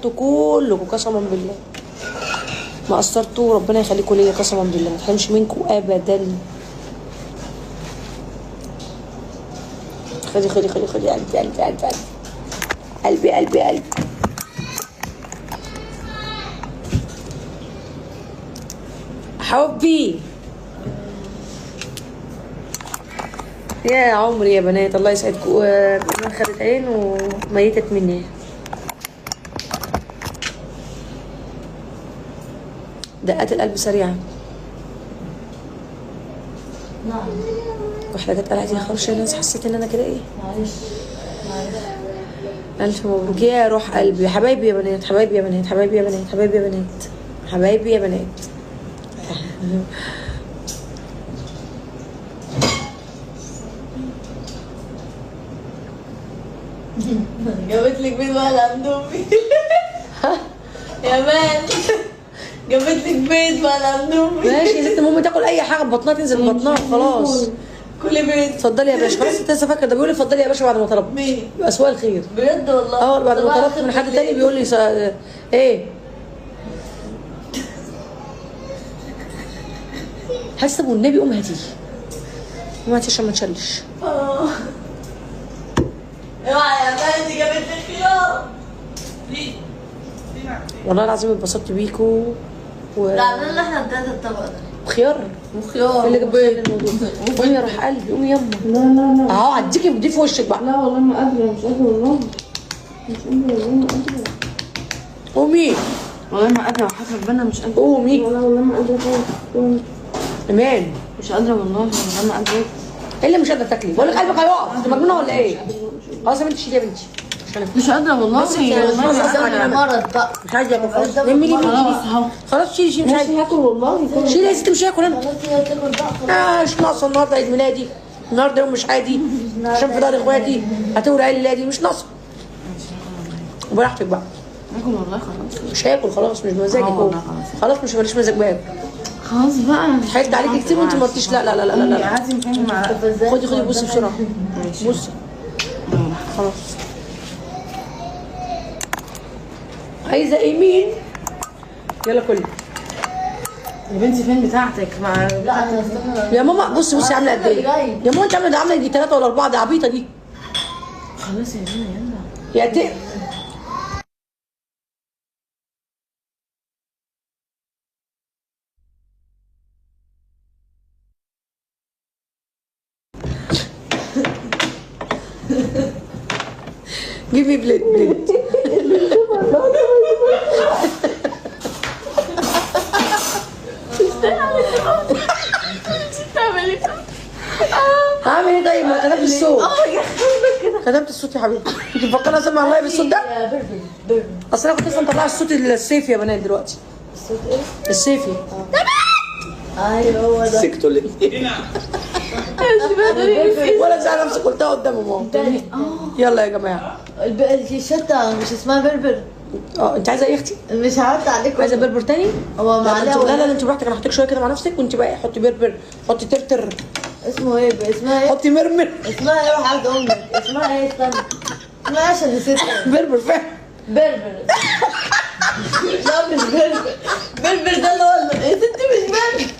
قصرتوا كلكم قسما بالله، ما قصرتوا، ربنا يخليكم ليا قسما بالله، ما تحرمش منكم ابدا. خدي خدي خدي خدي قلبي قلبي قلبي قلبي قلبي قلبي. حبي يا عمري يا بنات، الله يسعدكم. انا خدت عين وميتت مني. دقات القلب سريعه. نعم. واحده جت قالت لي خلاص يا ناس، حسيت ان انا كده ايه. معلش الف مبروك يا روح قلبي، حبايبي يا بنات، حبايبي يا بنات، حبايبي يا بنات، حبايبي يا بنات، حبايبي يا بنات. جابت لك بيت بقى عند امي. يا مان جابت لك بيت بقى عند امي. ماشي يا ست، المهم تاكل اي حاجه ببطنها تنزل ببطنها خلاص. كل بيت. اتفضلي يا باشا، خلاص انت لسه فاكره ده بيقول لي اتفضلي يا باشا بعد ما طلبت. مين؟ اسواق الخير. بجد والله؟ اه بعد ما طلبت من حد تاني بيقول لي ايه؟ حاسه والنبي قوم هاتيه. قوم هاتيه عشان ما تشلش. اوعى يا مان دي جابت لك خيار. ليه؟ والله العظيم اتبسطت بيكوا لا اللي احنا ادينا الطبق ده خيار. وخيار اللي جاب الموضوع. قومي يا روح قلبي، قومي يما. لا اهو هديكي بدي في وشك بقى. لا والله ما قادرة، مش قادرة والله، مش قادرة والله ما قادرة. قومي والله ما قادرة وحياة ربنا مش قادرة. قومي. والله ما قادرة خالص. ايمان مش قادرة والله ما قادرة. ايه اللي مش قادره تاكلي؟ بقول لك قلبك هيقف، انت مجنونه ولا ايه؟ خلاص يا بنتي شيلي يا بنتي. مش قادرة والله. بس والله مش عايزة مرض بقى. مش عايزه اكل خلاص. لمي لي خلاص اهو. خلاص شيلي شيلي، مش مش عايزه هاكل والله. شيلي يا ستي، مش هاكل انا. خلاص هي بتاكل بقى. مش ناقصه النهارده عيد ميلادي، النهارده يوم مش عادي عشان في دار اخواتي هتولع عيد ميلادي، مش ناقصه. براحتك بقى. هاكل والله خلاص. مش هاكل خلاص، مش مزاجك هو. والله خلاص مش ماليش مزاج بقى. خلاص بقى. حيلت عليكي كتير وانت ما قلتيش لا لا لا لا لا لا. عادي مكان مع. خدي خدي بصي بسرعه. بصي خلاص. عايزه ايه مين؟ يلا كلي يا بنتي فين بتاعتك مع. لا انا استنى. يا ماما. بصي بصي عامله قد ايه يا ماما؟ انت عامله ده، عامله يجي 3 ولا 4، دي عبيطه دي. خلاص يا جنى يلا. يا تي Give me plate plate. هعمل ايه طيب؟ ما كتبت الصوت. كتبت الصوت يا حبيبي. انت مفكره اسمع اللايف بالصوت ده؟ بربر. اصل انا كنت لسه مطلعه الصوت الصيفي يا بنات دلوقتي. الصوت ايه؟ الصيفي. ايوه هو ده. سكتوا ليه؟ ولا زعل نفسك قلتها قدام ماما. يلا يا جماعه. الشطه مش اسمها بربر. انت عايزه ايه يا اختي؟ مش عارفه عليكم. عايزه بربر تاني؟ هو لا معلقه لا لا انت براحتك، انا هحطك شويه كده مع نفسك وانت بقى حطي بربر، حطي ترتر، اسمه ايه؟ اسمها ايه؟ حطي مرمر. اسمها ايه؟ روح عند امك. اسمها ايه؟ استنى. اسمها ايه عشان نسيتها؟ بربر فاهم؟ بربر. لا مش بربر. بربر ده اللي هو يا ستي مش بربر.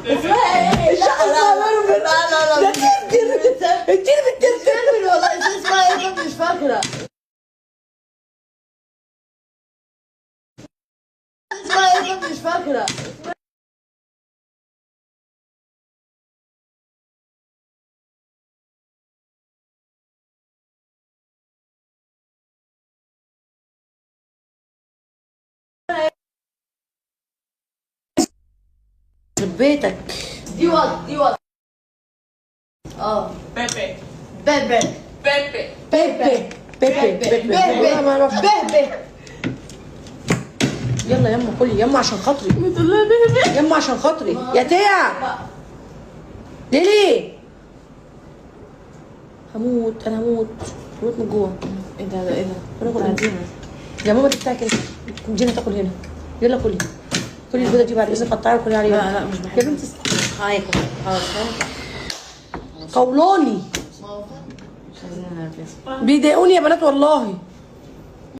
اسمها ايه؟ لا لا بربر. لا ده ترتر. اديني بالترتر. بربر والله. اسمها ايه؟ مش فاكره. اسمها ايه؟ مش فاكره. بيتك دي وات. بيبي. بيبي. بيبي. بيبي بيبي بيبي. ما اعرفش. بيبي. يلا يما كلي يما عشان خاطري. يما عشان خاطري يا تيا. ليلي هموت، انا هموت من جوه. ايه ده ايه ده؟ هناكل يا ماما دي بتاعك انت. جينا تاكل هنا. يلا كلي البيضه دي بعد اذنك، قطعيها وكلي عليها. لا مش بحب يا بنتي هاكل خلاص. قولوني مش عايزين نركز. بيضايقوني يا بنات والله.